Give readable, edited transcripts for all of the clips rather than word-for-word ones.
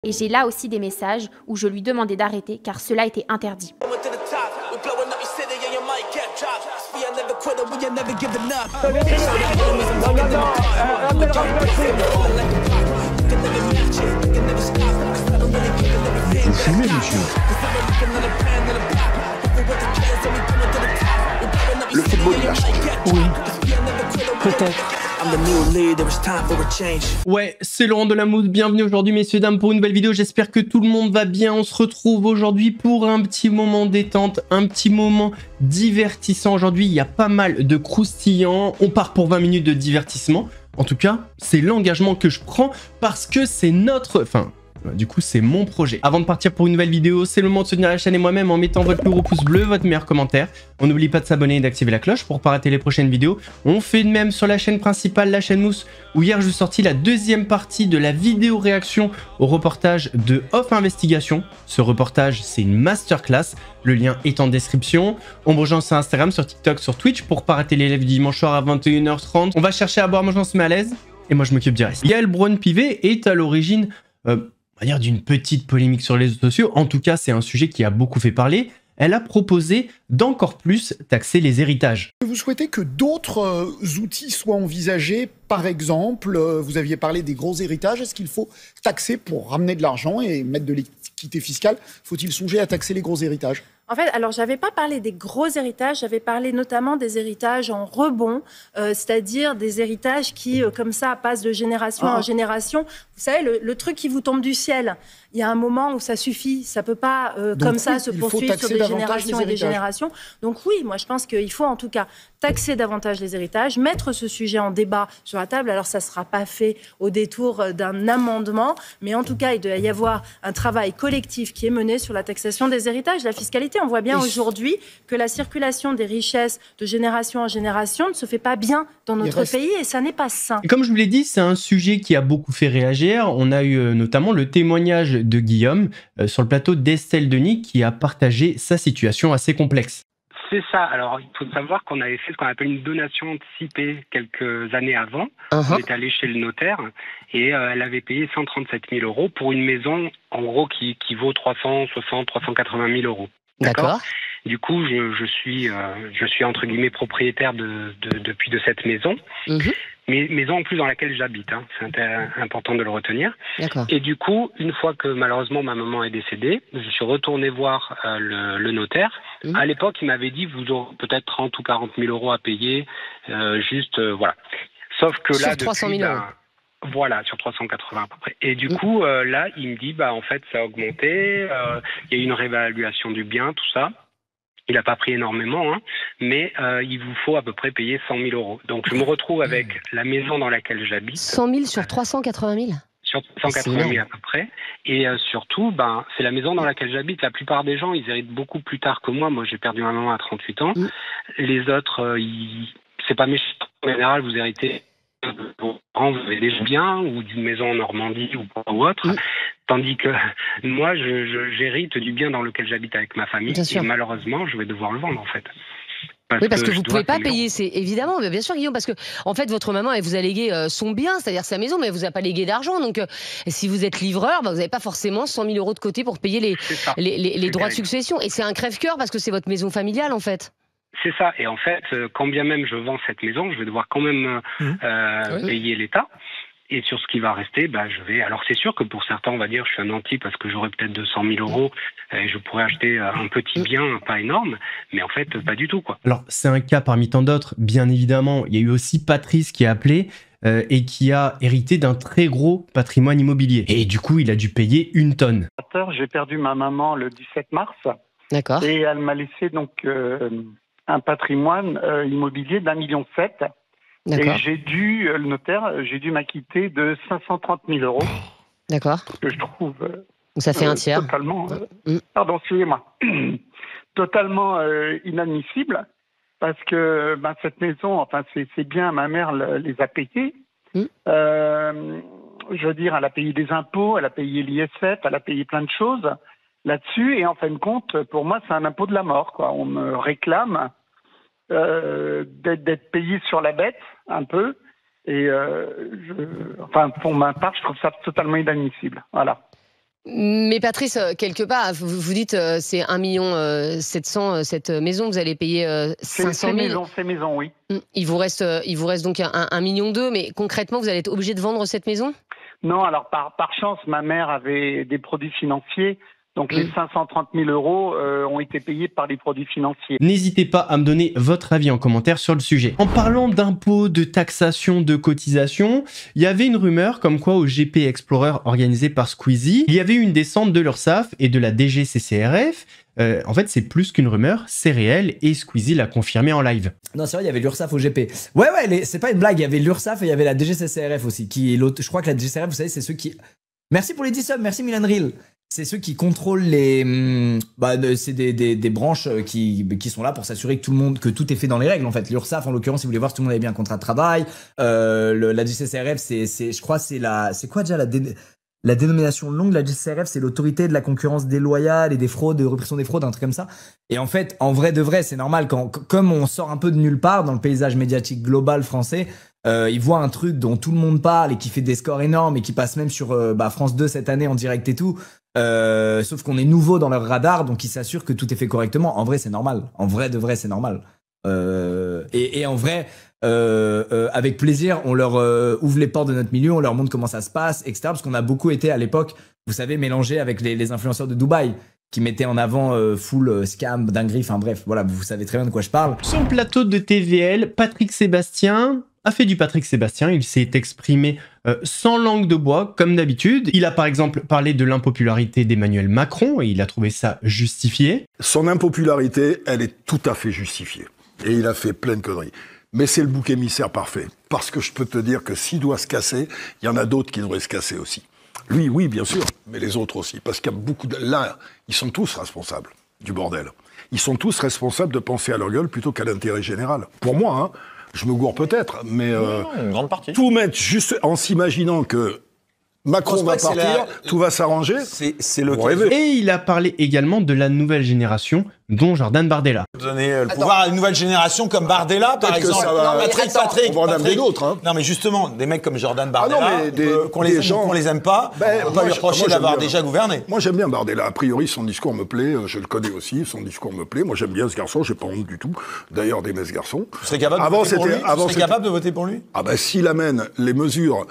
Et j'ai là aussi des messages où je lui demandais d'arrêter car cela était interdit. Vous fumez, monsieur? Le football, il a changé. Oui, peut-être. Ouais, c'est Laurent Delahousse, bienvenue aujourd'hui messieurs dames pour une nouvelle vidéo, j'espère que tout le monde va bien. On se retrouve aujourd'hui pour un petit moment détente, un petit moment divertissant. Aujourd'hui il y a pas mal de croustillants, on part pour 20 minutes de divertissement. En tout cas, c'est l'engagement que je prends parce que c'est notre... Du coup, c'est mon projet. Avant de partir pour une nouvelle vidéo, c'est le moment de soutenir la chaîne et moi-même en mettant votre plus gros pouce bleu, votre meilleur commentaire. On n'oublie pas de s'abonner et d'activer la cloche pour ne pas rater les prochaines vidéos. On fait de même sur la chaîne principale, la chaîne Mousse, où hier je vous sortis la deuxième partie de la vidéo réaction au reportage de Off Investigation. Ce reportage, c'est une masterclass. Le lien est en description. On me rejoint sur Instagram, sur TikTok, sur Twitch pour ne pas rater les lives du dimanche soir à 21h30. On va chercher à boire, moi j'en se met à l'aise. Et moi je m'occupe du reste. Yael Braun-Pivet est à l'origine... on va dire d'une petite polémique sur les réseaux sociaux. En tout cas, c'est un sujet qui a beaucoup fait parler. Elle a proposé d'encore plus taxer les héritages. Vous souhaitez que d'autres outils soient envisagés? Par exemple, vous aviez parlé des gros héritages. Est-ce qu'il faut taxer pour ramener de l'argent et mettre de l'équité fiscale? Faut-il songer à taxer les gros héritages? En fait, alors j'avais pas parlé des gros héritages, j'avais parlé notamment des héritages en rebond, c'est-à-dire des héritages qui, comme ça, passent de génération en génération. Vous savez, le truc qui vous tombe du ciel, il y a un moment où ça suffit, ça peut pas comme ça se poursuivre sur des générations et des générations. Donc oui, moi je pense qu'il faut en tout cas taxer davantage les héritages, mettre ce sujet en débat sur la table. Alors ça sera pas fait au détour d'un amendement, mais en tout cas il doit y avoir un travail collectif qui est mené sur la taxation des héritages, la fiscalité. On voit bien aujourd'hui que la circulation des richesses de génération en génération ne se fait pas bien dans notre pays et ça n'est pas sain. Comme je vous l'ai dit, c'est un sujet qui a beaucoup fait réagir. On a eu notamment le témoignage de Guillaume sur le plateau d'Estelle Denis qui a partagé sa situation assez complexe. C'est ça. Alors, il faut savoir qu'on avait fait ce qu'on appelle une donation anticipée quelques années avant. On est allé chez le notaire et elle avait payé 137 000 € pour une maison, en gros, qui vaut 360 380 000 €. D'accord. Du coup, je suis entre guillemets propriétaire depuis de cette maison. Mais maison en plus dans laquelle j'habite, hein. C'est important de le retenir. Et du coup, une fois que malheureusement ma maman est décédée, je suis retourné voir le notaire. À l'époque, il m'avait dit vous aurez peut-être 30 ou 40 000 € à payer, voilà. Sauf que là, sur 300 000 €. Voilà, sur 380 à peu près. Et du coup, là, il me dit, en fait, ça a augmenté, il y a eu une réévaluation du bien, tout ça. Il n'a pas pris énormément, hein, mais il vous faut à peu près payer 100 000 €. Donc, je me retrouve avec la maison dans laquelle j'habite. 100 000 sur 380 000 ? Sur 180 000 à peu près. Et surtout, c'est la maison dans laquelle j'habite. La plupart des gens, ils héritent beaucoup plus tard que moi. Moi, j'ai perdu ma maman à 38 ans. Les autres, c'est pas méchant. En général, vous héritez... vous avez des biens ou d'une maison en Normandie ou autre, tandis que moi j'hérite du bien dans lequel j'habite avec ma famille et malheureusement je vais devoir le vendre en fait. Parce que vous ne pouvez pas payer, c'est évidemment, mais bien sûr Guillaume, parce que en fait votre maman elle vous a légué son bien, c'est-à-dire sa maison, mais elle vous a pas légué d'argent, donc si vous êtes livreur, vous n'avez pas forcément 100 000 € de côté pour payer les droits de succession, et c'est un crève-cœur parce que c'est votre maison familiale en fait. C'est ça, et en fait, quand bien même je vends cette maison, je vais devoir quand même payer l'État. Et sur ce qui va rester, je vais... Alors c'est sûr que pour certains, on va dire, je suis un nanti parce que j'aurais peut-être 200 000 € et je pourrais acheter un petit bien, pas énorme, mais en fait, pas du tout, quoi. Alors, c'est un cas parmi tant d'autres, bien évidemment. Il y a eu aussi Patrice qui a appelé et qui a hérité d'un très gros patrimoine immobilier. Et du coup, il a dû payer 1 tonne. J'ai perdu ma maman le 17 mars. D'accord. Et elle m'a laissé donc un patrimoine immobilier d'1,7 million. Et j'ai dû, le notaire, j'ai dû m'acquitter de 530 000 €. D'accord. Ce que je trouve ça fait un tiers. Totalement, pardon, excusez-moi, totalement inadmissible, parce que cette maison, enfin c'est bien, ma mère les a payés. Je veux dire, elle a payé des impôts, elle a payé l'ISF, elle a payé plein de choses là-dessus, et en fin de compte, pour moi, c'est un impôt de la mort, quoi. On me réclame d'être payé sur la bête, un peu, et pour ma part, je trouve ça totalement inadmissible. Voilà. Mais Patrice, quelque part, vous dites c'est 1,7 million cette maison, vous allez payer 500 000. Ces maisons, oui. Il vous reste donc 1,2 million, mais concrètement, vous allez être obligé de vendre cette maison? Non, alors par chance, ma mère avait des produits financiers. Donc les 530 000 euros ont été payés par les produits financiers. N'hésitez pas à me donner votre avis en commentaire sur le sujet. En parlant d'impôts, de taxation, de cotisation, il y avait une rumeur comme quoi au GP Explorer organisé par Squeezie, il y avait eu une descente de l'URSSAF et de la DGCCRF. En fait, c'est plus qu'une rumeur, c'est réel et Squeezie l'a confirmé en live. Non, c'est vrai, il y avait l'URSSAF au GP. Ouais, c'est pas une blague, il y avait l'URSSAF et il y avait la DGCCRF aussi. Je crois que la DGCCRF, vous savez, c'est ceux qui... Merci pour les 10 subs, merci Milan Reel. C'est ceux qui contrôlent les... c'est des branches qui sont là pour s'assurer que tout est fait dans les règles, en fait. L'URSSAF, en l'occurrence, si vous voulez voir si tout le monde avait bien un contrat de travail. La DGCCRF, je crois, c'est quoi déjà la dénomination longue de la DGCCRF, c'est l'autorité de la concurrence déloyale et des fraudes, de répression des fraudes, un truc comme ça. Et en fait, en vrai de vrai, c'est normal comme on sort un peu de nulle part dans le paysage médiatique global français, ils voient un truc dont tout le monde parle et qui fait des scores énormes et qui passe même sur France 2 cette année en direct et tout. Sauf qu'on est nouveau dans leur radar, donc ils s'assurent que tout est fait correctement. En vrai, c'est normal. En vrai de vrai, c'est normal. Et en vrai, avec plaisir, on leur ouvre les portes de notre milieu, on leur montre comment ça se passe, etc. Parce qu'on a beaucoup été à l'époque, vous savez, mélangé avec les influenceurs de Dubaï qui mettaient en avant full scam, dinguerie, enfin bref, voilà, vous savez très bien de quoi je parle. Sur le plateau de TVL, Patrick Sébastien a fait du Patrick Sébastien, il s'est exprimé sans langue de bois, comme d'habitude. Il a par exemple parlé de l'impopularité d'Emmanuel Macron et il a trouvé ça justifié. Son impopularité, elle est tout à fait justifiée. Et il a fait plein de conneries. Mais c'est le bouc émissaire parfait. Parce que je peux te dire que s'il doit se casser, il y en a d'autres qui devraient se casser aussi. Lui, oui, bien sûr, mais les autres aussi. Parce qu'il y a beaucoup de... Là, ils sont tous responsables du bordel. Ils sont tous responsables de penser à leur gueule plutôt qu'à l'intérêt général. Pour moi, hein, je me gourre peut-être, mais une grande partie. Tout mettre juste en s'imaginant que Macron va partir, tout va s'arranger. C'est le Et il a parlé également de la nouvelle génération, dont Jordan Bardella. Donner le pouvoir à une nouvelle génération comme Bardella, par exemple. Patrick, on va en amener d'autres. Hein. Non, mais justement, des mecs comme Jordan Bardella, qu'on les aime pas, on peut lui reprocher d'avoir déjà gouverné. Moi, j'aime bien Bardella. A priori, son discours me plaît. Je le connais aussi. Son discours me plaît. Moi, j'aime bien ce garçon. J'ai pas honte du tout. D'ailleurs, d'aimer ce garçon. Vous serez capable de voter pour lui? Ah ben, s'il amène les mesures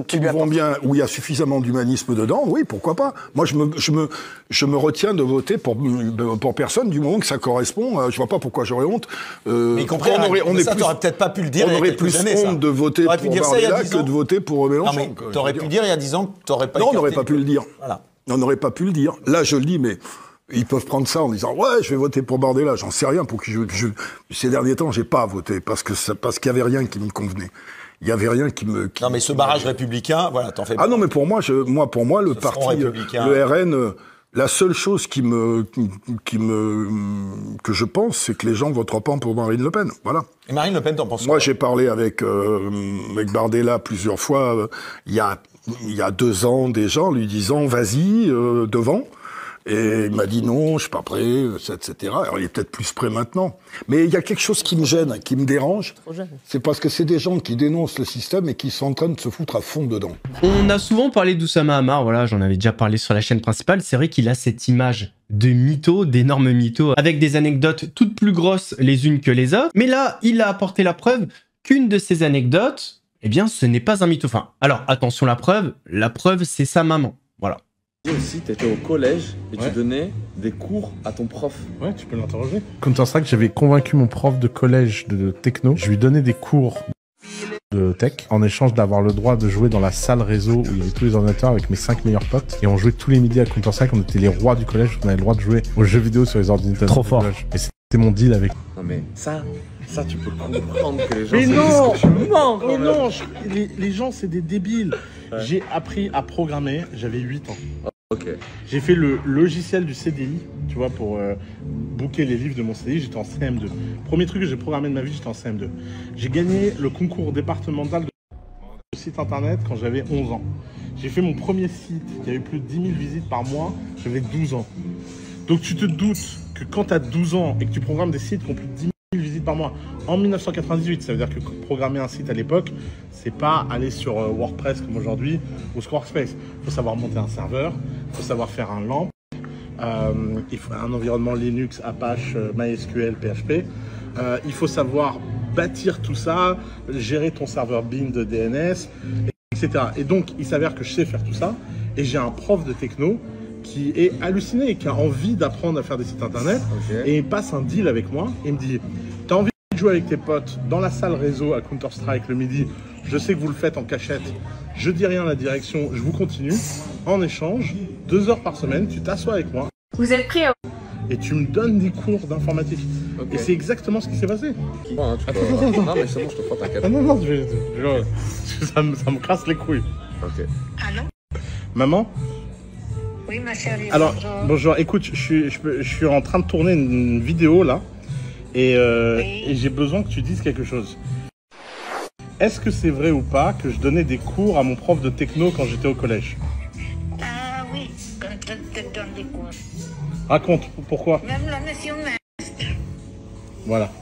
qui vont bien, où il y a suffisamment d'humanisme dedans, oui, pourquoi pas. Moi, je me retiens de voter pour personne du moment que ça correspond. Je vois pas pourquoi j'aurais honte. Mais t'aurais peut-être pas pu le dire. On aurait plus honte de voter pour Bardella que de voter pour Mélenchon. T'aurais pu le dire il y a 10 ans que t'aurais pas. Non, on n'aurait pas pu le dire. Voilà. On n'aurait pas pu le dire. Là, je le dis, mais ils peuvent prendre ça en disant ouais, je vais voter pour Bardella. J'en sais rien. Ces derniers temps, j'ai pas voté parce qu'il y avait rien qui me convenait. Il y avait rien qui me... Non, mais ce barrage républicain, voilà, t'en fais pas. Ah non, mais pour moi, le parti, le RN, la seule chose que je pense, c'est que les gens voteront pas pour Marine Le Pen. Voilà. Et Marine Le Pen, t'en penses quoi? Moi, j'ai parlé avec Bardella plusieurs fois, il y a 2 ans déjà, en lui disant vas-y, devant. Et il m'a dit non, je suis pas prêt, etc. Alors il est peut-être plus prêt maintenant. Mais il y a quelque chose qui me gêne, qui me dérange. C'est parce que c'est des gens qui dénoncent le système et qui sont en train de se foutre à fond dedans. On a souvent parlé d'Oussama Hamar, voilà, j'en avais déjà parlé sur la chaîne principale. C'est vrai qu'il a cette image de mytho, d'énormes mythos, avec des anecdotes toutes plus grosses les unes que les autres. Mais là, il a apporté la preuve qu'une de ces anecdotes, eh bien, ce n'est pas un mytho. Enfin, alors attention, la preuve, c'est sa maman. Voilà. Aussi, tu étais au collège et tu donnais des cours à ton prof. Ouais, tu peux l'interroger. Counter-Strike, j'avais convaincu mon prof de collège de techno. Je lui donnais des cours de tech en échange d'avoir le droit de jouer dans la salle réseau où il y avait tous les ordinateurs avec mes 5 meilleurs potes. Et on jouait tous les midis à Counter-Strike. On était les rois du collège. On avait le droit de jouer aux jeux vidéo sur les ordinateurs. Trop fort. Et c'était mon deal avec. Non mais ça tu peux comprendre que les gens... Mais non, mais non, les gens c'est des débiles. Ouais. J'ai appris à programmer, j'avais 8 ans. Ok. J'ai fait le logiciel du CDI, tu vois, pour booker les livres de mon CDI, j'étais en CM2. Premier truc que j'ai programmé de ma vie, j'étais en CM2. J'ai gagné le concours départemental de site internet quand j'avais 11 ans. J'ai fait mon premier site qui avait plus de 10 000 visites par mois, j'avais 12 ans. Donc tu te doutes que quand tu as 12 ans et que tu programmes des sites qui ont plus de 10 000 visites sites par mois. En 1998, ça veut dire que programmer un site à l'époque, c'est pas aller sur WordPress comme aujourd'hui ou Squarespace. Il faut savoir monter un serveur, il faut savoir faire un LAMP, il faut un environnement Linux, Apache, MySQL, PHP. Il faut savoir bâtir tout ça, gérer ton serveur bind de DNS, etc. Et donc, il s'avère que je sais faire tout ça. Et j'ai un prof de techno qui est halluciné, qui a envie d'apprendre à faire des sites internet. Et il passe un deal avec moi. Il me dit, t'as envie de jouer avec tes potes dans la salle réseau à Counter-Strike le midi. Je sais que vous le faites en cachette. Je dis rien à la direction, je vous continue. En échange, 2 heures par semaine, tu t'assois avec moi. Vous êtes prêts? Et tu me donnes des cours d'informatique. Et c'est exactement ce qui s'est passé. Bon, hein, attends. Non, mais c'est bon, je te prends ta carte. Ah non, ça me casse les couilles. Ok. Allô? Maman? Oui, ma chérie. Alors, bonjour. Écoute, je suis en train de tourner une vidéo là. Et j'ai besoin que tu dises quelque chose. Est-ce que c'est vrai ou pas que je donnais des cours à mon prof de techno quand j'étais au collège? Ah oui, quand je te donne des cours. Raconte, pourquoi? Même la notion maître. Voilà.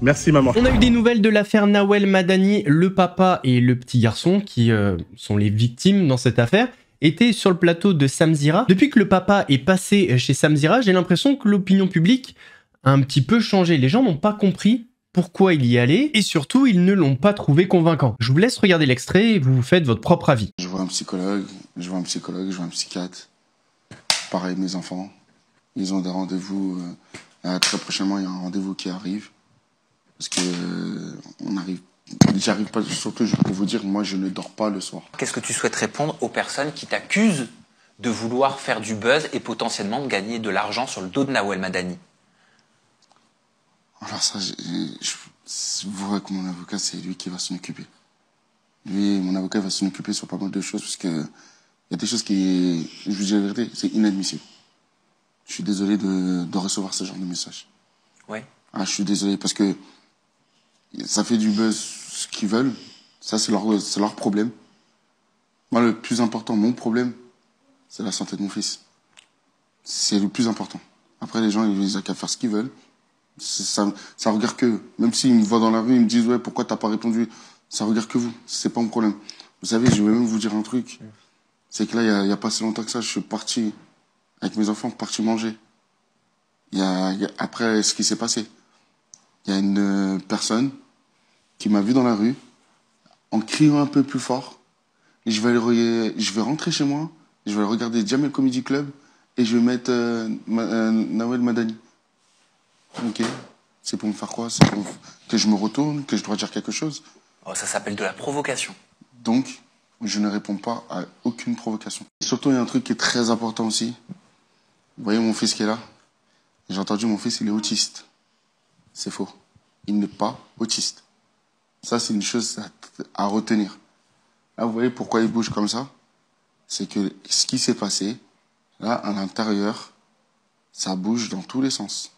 Merci maman. On a eu des nouvelles de l'affaire Nawel Madani. Le papa et le petit garçon, qui sont les victimes dans cette affaire, étaient sur le plateau de Samzira. Depuis que le papa est passé chez Samzira, j'ai l'impression que l'opinion publique a un petit peu changé. Les gens n'ont pas compris pourquoi il y allait, et surtout, ils ne l'ont pas trouvé convaincant. Je vous laisse regarder l'extrait et vous faites votre propre avis. Je vois un psychologue, je vois un psychiatre. Pareil, mes enfants, ils ont des rendez-vous. Très prochainement, il y a un rendez-vous qui arrive. Parce que j'arrive pas, surtout je peux vous dire, moi je ne dors pas le soir. Qu'est-ce que tu souhaites répondre aux personnes qui t'accusent de vouloir faire du buzz et potentiellement de gagner de l'argent sur le dos de Nawel Madani? Alors ça, vous verrez que mon avocat, c'est lui qui va s'en occuper. Lui, mon avocat va s'en occuper sur pas mal de choses, parce que il y a des choses qui, je vous dis la vérité, c'est inadmissible. Je suis désolé de recevoir ce genre de message. Ouais. Ah, je suis désolé, parce que ça fait du buzz ce qu'ils veulent. Ça, c'est leur problème. Moi, le plus important, mon problème, c'est la santé de mon fils. C'est le plus important. Après, les gens, ils ont qu'à faire ce qu'ils veulent. Ça regarde que eux. Même s'ils me voient dans la rue, ils me disent, ouais, pourquoi t'as pas répondu? Ça regarde que vous. C'est pas mon problème. Vous savez, je vais même vous dire un truc. C'est que là, il y a pas si longtemps que ça, je suis parti, avec mes enfants, parti manger. Après ce qui s'est passé, il y a une personne qui m'a vu dans la rue, en criant un peu plus fort. Et je vais rentrer chez moi, je vais regarder Jamel Comedy Club, et je vais mettre Nawel Madani. Ok. C'est pour me faire quoi? C'est pour que je me retourne, que je dois dire quelque chose? Oh, ça s'appelle de la provocation. Donc, je ne réponds pas à aucune provocation. Et surtout, il y a un truc qui est très important aussi. Vous voyez mon fils qui est là? J'ai entendu mon fils, il est autiste. C'est faux. Il n'est pas autiste. Ça, c'est une chose à retenir. Là, vous voyez pourquoi il bouge comme ça? C'est que ce qui s'est passé, là, à l'intérieur, ça bouge dans tous les sens.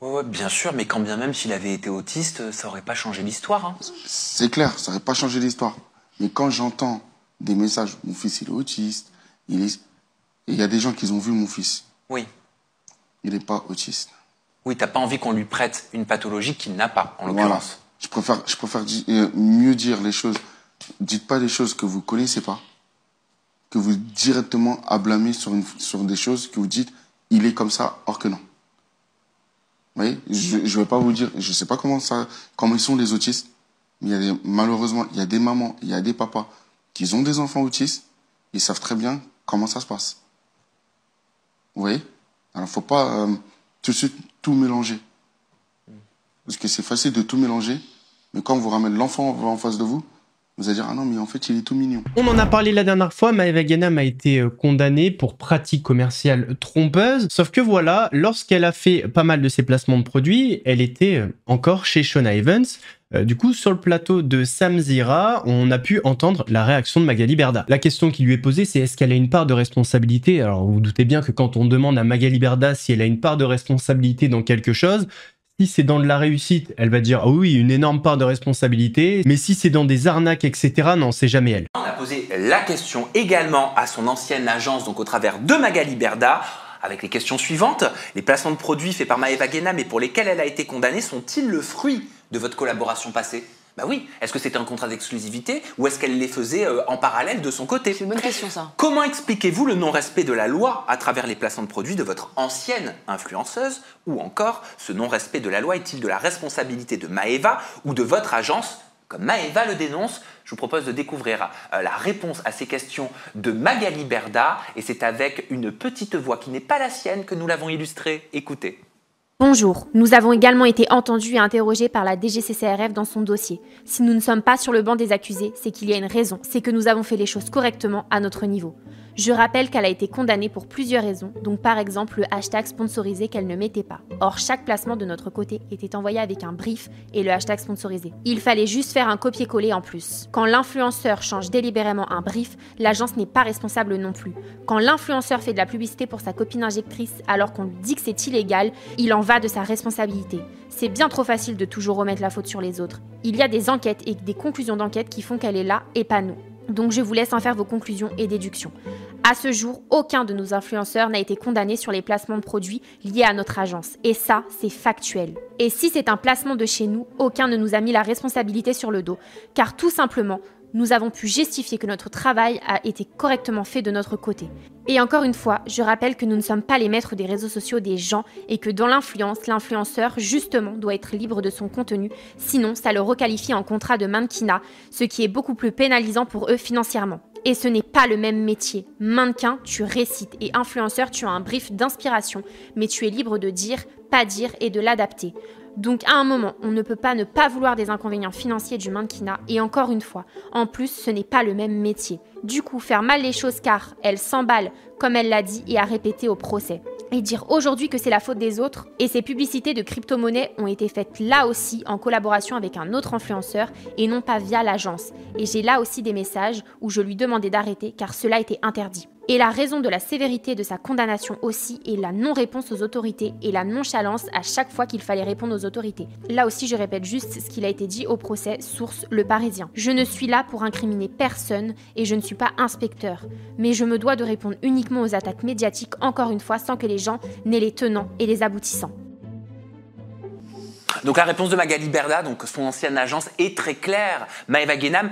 Ouais, bien sûr, mais quand bien même s'il avait été autiste, ça aurait pas changé l'histoire. Hein. C'est clair, ça aurait pas changé l'histoire. Mais quand j'entends des messages, mon fils il est autiste, et il y a des gens qui ont vu mon fils. Oui. Il n'est pas autiste. Oui, t'as pas envie qu'on lui prête une pathologie qu'il n'a pas, en l'occurrence. Voilà. Je préfère mieux dire les choses. Dites pas des choses que vous connaissez pas, que vous directement à blâmer sur des choses que vous dites, il est comme ça, or que non. Vous voyez, je vais pas vous dire, je sais pas comment ils sont les autistes, mais malheureusement, il y a des mamans, il y a des papas qui ont des enfants autistes, ils savent très bien comment ça se passe. Vous voyez? Alors, faut pas tout de suite tout mélanger. Parce que c'est facile de tout mélanger, mais quand on vous ramène l'enfant en face de vous, vous allez dire, ah non, mais en fait, il est tout mignon. On en a parlé la dernière fois, Maeva Ghanem a été condamnée pour pratique commerciale trompeuse. Sauf que voilà, lorsqu'elle a fait pas mal de ses placements de produits, elle était encore chez Shawna Evans. Du coup, sur le plateau de Samzira, on a pu entendre la réaction de Magali Berda. La question qui lui est posée, c'est est-ce qu'elle a une part de responsabilité? Alors, vous vous doutez bien que quand on demande à Magali Berda si elle a une part de responsabilité dans quelque chose, si c'est dans de la réussite, elle va dire « Ah oui, une énorme part de responsabilité », mais si c'est dans des arnaques, etc., non, c'est jamais elle. On a posé la question également à son ancienne agence, donc au travers de Magali Berda. avec les questions suivantes. Les placements de produits faits par Maëva Guénam et pour lesquels elle a été condamnée sont-ils le fruit de votre collaboration passée ? Bah oui. Est-ce que c'était un contrat d'exclusivité ou est-ce qu'elle les faisait en parallèle de son côté ? C'est une bonne question, ça. Comment expliquez-vous le non-respect de la loi à travers les placements de produits de votre ancienne influenceuse ? Ou encore, ce non-respect de la loi est-il de la responsabilité de Maëva ou de votre agence ? Comme Maëva le dénonce, je vous propose de découvrir la réponse à ces questions de Magali Berda. Et c'est avec une petite voix qui n'est pas la sienne que nous l'avons illustrée. Écoutez. Bonjour, nous avons également été entendus et interrogés par la DGCCRF dans son dossier. Si nous ne sommes pas sur le banc des accusés, c'est qu'il y a une raison, c'est que nous avons fait les choses correctement à notre niveau. Je rappelle qu'elle a été condamnée pour plusieurs raisons, donc par exemple le hashtag sponsorisé qu'elle ne mettait pas. Or, chaque placement de notre côté était envoyé avec un brief et le hashtag sponsorisé. Il fallait juste faire un copier-coller en plus. Quand l'influenceur change délibérément un brief, l'agence n'est pas responsable non plus. Quand l'influenceur fait de la publicité pour sa copine injectrice alors qu'on lui dit que c'est illégal, il en va de sa responsabilité. C'est bien trop facile de toujours remettre la faute sur les autres. Il y a des enquêtes et des conclusions d'enquête qui font qu'elle est là et pas nous. Donc je vous laisse en faire vos conclusions et déductions. À ce jour, aucun de nos influenceurs n'a été condamné sur les placements de produits liés à notre agence. Et ça, c'est factuel. Et si c'est un placement de chez nous, aucun ne nous a mis la responsabilité sur le dos. Car tout simplement, nous avons pu justifier que notre travail a été correctement fait de notre côté. Et encore une fois, je rappelle que nous ne sommes pas les maîtres des réseaux sociaux des gens et que dans l'influence, l'influenceur, justement, doit être libre de son contenu, sinon ça le requalifie en contrat de mannequinat, ce qui est beaucoup plus pénalisant pour eux financièrement. Et ce n'est pas le même métier. Mannequin, tu récites et influenceur, tu as un brief d'inspiration, mais tu es libre de dire, pas dire et de l'adapter. Donc à un moment, on ne peut pas ne pas vouloir des inconvénients financiers du mannequinat et encore une fois, en plus, ce n'est pas le même métier. Du coup, faire mal les choses car elle s'emballe, comme elle l'a dit et a répété au procès. Et dire aujourd'hui que c'est la faute des autres, et ces publicités de crypto-monnaies ont été faites là aussi en collaboration avec un autre influenceur et non pas via l'agence. Et j'ai là aussi des messages où je lui demandais d'arrêter car cela était interdit. Et la raison de la sévérité de sa condamnation aussi est la non-réponse aux autorités et la nonchalance à chaque fois qu'il fallait répondre aux autorités. Là aussi, je répète juste ce qu'il a été dit au procès, source Le Parisien. Je ne suis là pour incriminer personne et je ne suis pas inspecteur. Mais je me dois de répondre uniquement aux attaques médiatiques, encore une fois, sans que les gens n'aient les tenants et les aboutissants. Donc la réponse de Magali Berda, donc son ancienne agence, est très claire. Maëva Guénam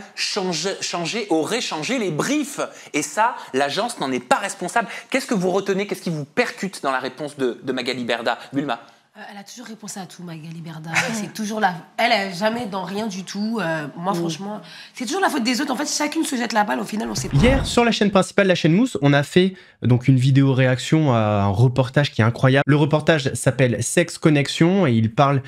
aurait changé les briefs. Et ça, l'agence n'en est pas responsable. Qu'est-ce que vous retenez, qu'est-ce qui vous percute dans la réponse de Magali Berda ? Bulma ? Elle a toujours répondu à tout, Magali Berda. C'est toujours là. Elle est jamais dans rien du tout. Moi, franchement, c'est toujours la faute des autres. En fait, chacune se jette la balle. Au final, on sait pas. Hier, sur la chaîne principale, la chaîne Mousse, on a fait donc une vidéo réaction à un reportage qui est incroyable. Le reportage s'appelle Sex Connection et il parle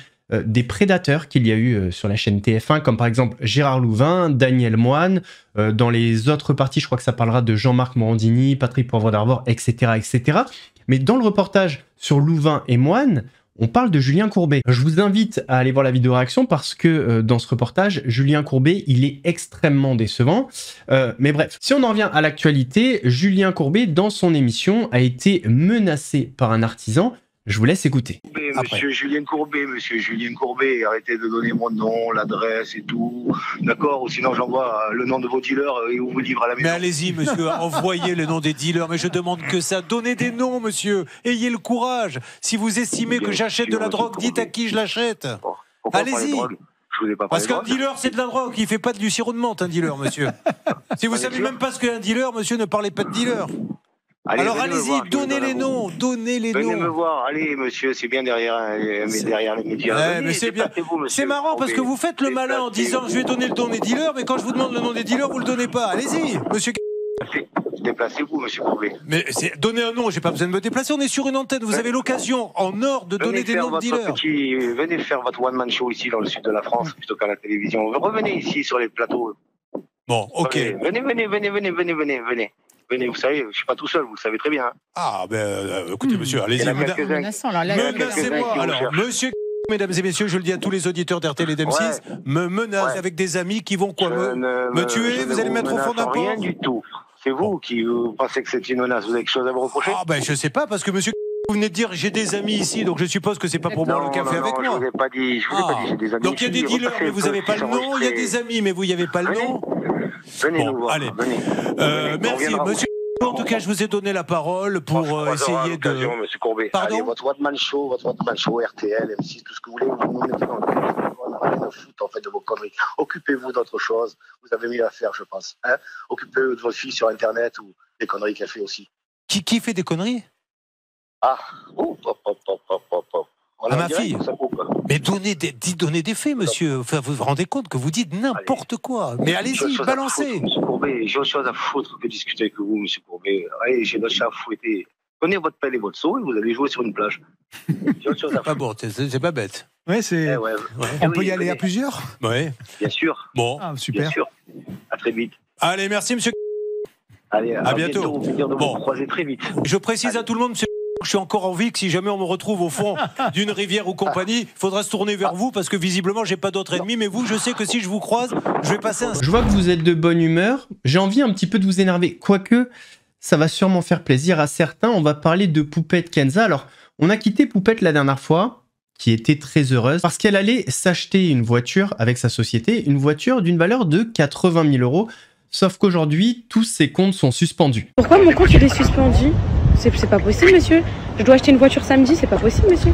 des prédateurs qu'il y a eu sur la chaîne TF1, comme par exemple Gérard Louvain, Daniel Moine. Dans les autres parties, je crois que ça parlera de Jean-Marc Morandini, Patrick Poivre d'Arvor, etc., etc. Mais dans le reportage sur Louvain et Moine, on parle de Julien Courbet. Je vous invite à aller voir la vidéo réaction parce que dans ce reportage, Julien Courbet, il est extrêmement décevant. Mais bref, si on en revient à l'actualité, Julien Courbet, dans son émission, a été menacé par un artisan. Je vous laisse écouter. Monsieur Julien Courbet, arrêtez de donner mon nom, l'adresse et tout, d'accord? Ou sinon j'envoie le nom de vos dealers et vous livre à la maison. Mais allez-y, monsieur, envoyez le nom des dealers, mais je demande que ça. Donnez des noms, monsieur. Ayez le courage. Si vous estimez que j'achète de la drogue, dites à qui je l'achète. Allez-y. Parce qu'un dealer, c'est de la drogue. Il fait pas du sirop de menthe, un dealer, monsieur. Si vous savez même pas ce qu'est un dealer, monsieur, ne parlez pas de dealer. Allez, alors allez-y, donnez les noms, Venez me voir, allez monsieur, c'est bien derrière les médias. Ouais, mais c'est bien. C'est marrant parce que vous faites le malin en disant je vais donner le nom des dealers, mais quand je vous demande le nom des dealers, vous le donnez pas. Allez-y, monsieur. Déplacez-vous, monsieur Courbet. Mais donnez un nom, j'ai pas besoin de me déplacer, on est sur une antenne, vous avez l'occasion en or de donner des noms de dealers. Venez faire votre one-man show ici dans le sud de la France, plutôt qu'à la télévision. Revenez ici sur les plateaux. Bon, ok. Venez, vous savez, je suis pas tout seul, vous le savez très bien. Ah, écoutez, monsieur, allez-y. Menacez-moi. Alors, monsieur, mesdames et messieurs, je le dis à tous les auditeurs d'RTL et d'M6, me menace avec des amis qui vont quoi me tuer, vous allez me mettre au fond d'un port. Rien du tout. C'est vous qui pensez que c'est une menace, vous avez quelque chose à vous reprocher? Ah, je sais pas, parce que monsieur, vous venez de dire j'ai des amis ici, donc je suppose que c'est pas pour boire le café avec moi. Je vous ai pas dit, j'ai des amis. Donc il y a des dealers, mais vous avez pas le nom, il y a des amis, mais vous y avez pas le nom. Venez nous voir. Allez. Merci, monsieur. En tout cas, je vous ai donné la parole pour essayer de... Monsieur Courbet. Pardon. Allez, votre one-man show, RTL, M6, tout ce que vous voulez, vous nous mettez dans le on n'a rien à foutre en fait de vos conneries. Occupez-vous d'autre chose. Vous avez mieux à faire, je pense. Hein, occupez-vous de votre fille sur Internet ou des conneries qu'elle fait aussi. Qui fait des conneries? Ah, à ma fille. Mais donnez des faits, monsieur. Enfin, vous vous rendez compte que vous dites n'importe quoi. Mais allez-y, balancez. Monsieur Courbet, j'ai autre chose à foutre que discuter avec vous, monsieur Courbet. Allez, j'ai d'autres chats à fouetter. Prenez votre pelle et votre seau et vous allez jouer sur une plage. J'ai autre chose à foutre. Ah bon, c'est pas bête. Ouais, c'est. On peut y aller à plusieurs? Ouais. Bien sûr. Bon. Ah, super. Bien sûr. À très vite. Allez, merci, monsieur. Allez, à bientôt. Au plaisir de vous croiser très vite. Je précise à tout le monde, monsieur, je suis encore en vie, que si jamais on me retrouve au fond d'une rivière ou compagnie, il faudra se tourner vers vous parce que visiblement j'ai pas d'autres ennemis, mais vous, je sais que si je vous croise, je vais passer un... Je vois que vous êtes de bonne humeur, j'ai envie un petit peu de vous énerver, quoique ça va sûrement faire plaisir à certains. On va parler de Poupette Kenza. Alors, on a quitté Poupette la dernière fois, qui était très heureuse, parce qu'elle allait s'acheter une voiture avec sa société, une voiture d'une valeur de 80 000 €. Sauf qu'aujourd'hui, tous ses comptes sont suspendus. Pourquoi mon compte il est suspendu? C'est pas possible, monsieur. Je dois acheter une voiture samedi, c'est pas possible, monsieur.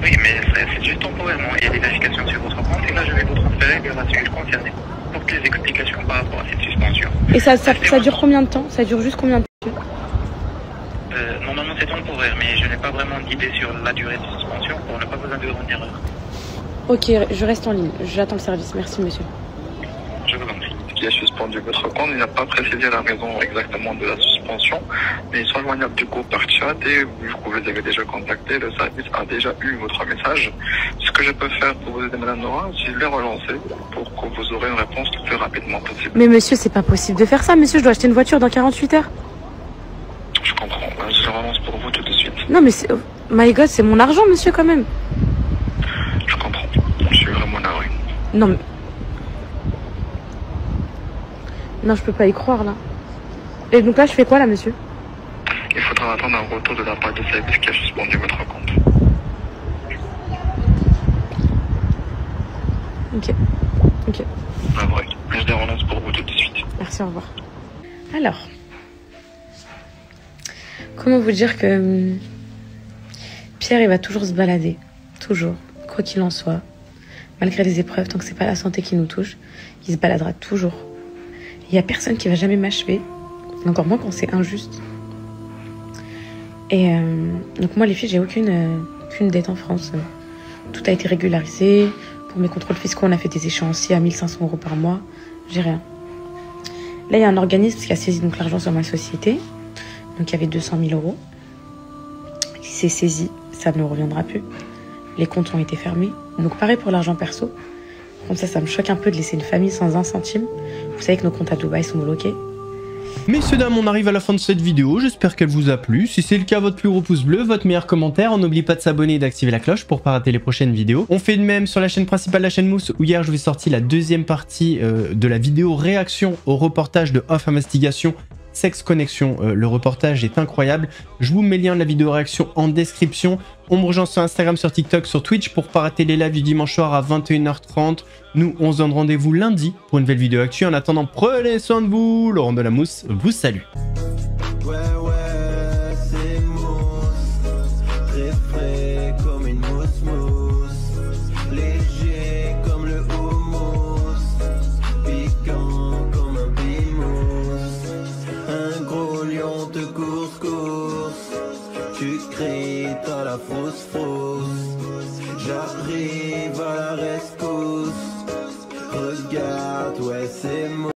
Oui, mais c'est juste temporairement. Il y a des vérifications sur votre compte et là, je vais vous transférer vers la cellule concernée pour toutes les explications par rapport à cette suspension. Et ça dure combien de temps? Ça dure juste combien de temps? Normalement, c'est temporaire, mais je n'ai pas vraiment d'idée sur la durée de suspension pour ne pas vous induire en erreur. Ok, je reste en ligne. J'attends le service. Merci, monsieur. Je vous en prie. Qui a suspendu votre compte, il n'a pas précisé la raison exactement de la suspension, mais ils sont joignables du coup par chat et vu que vous les avez déjà contactés, le service a déjà eu votre message. Ce que je peux faire pour vous aider, madame Nora, c'est les relancer pour que vous aurez une réponse le plus rapidement possible. Mais monsieur, c'est pas possible de faire ça, monsieur. Je dois acheter une voiture dans 48 heures. Je comprends. Je relance pour vous tout de suite. Non, mais c'est... My God, c'est mon argent, monsieur, quand même. Je comprends. Je suis vraiment navré. Non, mais... Non, je peux pas y croire, là. Et donc là, je fais quoi, là, monsieur? Il faudra attendre un retour de la part du service qui a suspendu votre compte. Ok. Ah, vrai. Je les relance pour vous tout de suite. Merci, au revoir. Alors... Comment vous dire que... Pierre, il va toujours se balader. Toujours. Quoi qu'il en soit. Malgré les épreuves, tant que c'est pas la santé qui nous touche, il se baladera toujours. Il y a personne qui va jamais m'achever. Encore moins quand c'est injuste. Et donc moi, les filles, j'ai aucune dette en France. Tout a été régularisé. Pour mes contrôles fiscaux, on a fait des échéanciers à 1 500 € par mois. J'ai rien. Là, il y a un organisme qui a saisi donc l'argent sur ma société. Donc il y avait 200 000 €. Il s'est saisi, ça ne reviendra plus. Les comptes ont été fermés. Donc pareil pour l'argent perso. Comme ça me choque un peu de laisser une famille sans un centime. Vous savez que nos comptes à Dubaï sont bloqués. Messieurs, dames, on arrive à la fin de cette vidéo, j'espère qu'elle vous a plu. Si c'est le cas, votre plus gros pouce bleu, votre meilleur commentaire. N'oubliez pas de s'abonner et d'activer la cloche pour pas rater les prochaines vidéos. On fait de même sur la chaîne principale, la chaîne Mousse, où hier je vous ai sorti la deuxième partie de la vidéo réaction au reportage de Off Investigation Sex Connection. Le reportage est incroyable. Je vous mets le lien de la vidéo réaction en description. On me rejoint sur Instagram, sur TikTok, sur Twitch pour pas rater les lives du dimanche soir à 21h30. Nous, on se donne rendez-vous lundi pour une nouvelle vidéo actu. En attendant, prenez soin de vous. Laurent de la Mousse vous salue. Tu cries, t'as la fausse, j'arrive.